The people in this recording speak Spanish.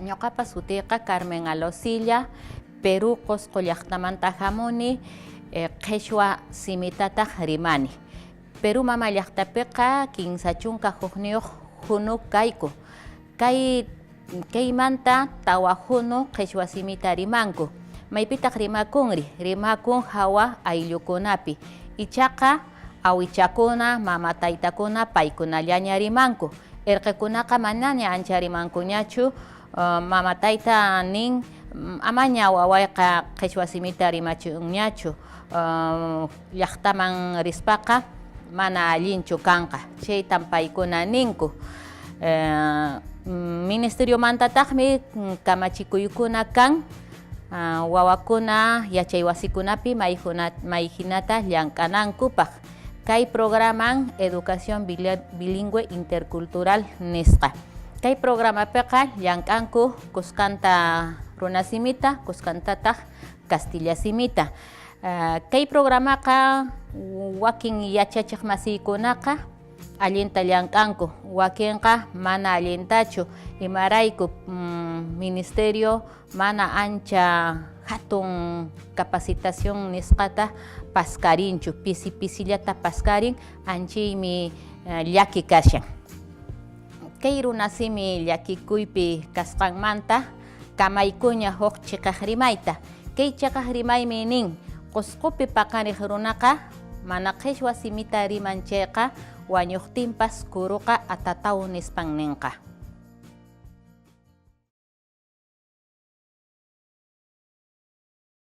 Ñuqapas sutiqa Carmen Alosilla, Perú Qusqu llaqtamanta hamuni, qhichwa simitataq rimani. Perú mama llaqtapiqa kinsa chunka hukniyuq hunu kayku. Kaymanta tawa hunu qhichwa simita rimanku. Maypitaq rimakungri, rimakun hawa ayllukunapi. Ichaqa awichakuna, mama taytakuna paykunallaña rimanku. Irqikunaqa manaña ancha rimankuñachu, mama tayta nin amaña wawayqa qhichwa simita rimachunñachu, llaqtaman rispaqa mana allinchu kanqa, chaytan paykuna ninku. Ministerio mantataqmi kamachikuykuna kan, wawakuna yachay wasikunapi mayhinata llank'anankupaq. Kay programan educación bilingüe intercultural nisqa. Kay programapiqa llank'anku kuskanta runa simita, kuskantataq castilla simita. Kay programaqa wakin yachachiq masiykunaqa allinta llank'anku, wakinqa mana allintachu, imarayku ministerio mana ancha hatun capacitación nisqata paskarinchu, pisillata paskarin anchiymi llaki kashan. Kay runa simi llakikuypi kasqanmanta kamaykuña huk chiqaq rimayta. Kay chiqaq rimaymi nin Qusqupi paqariq runaqa mana qhichwa simita rimanchayqa wañuqtinpas kuruqa atataw nispan ninqa.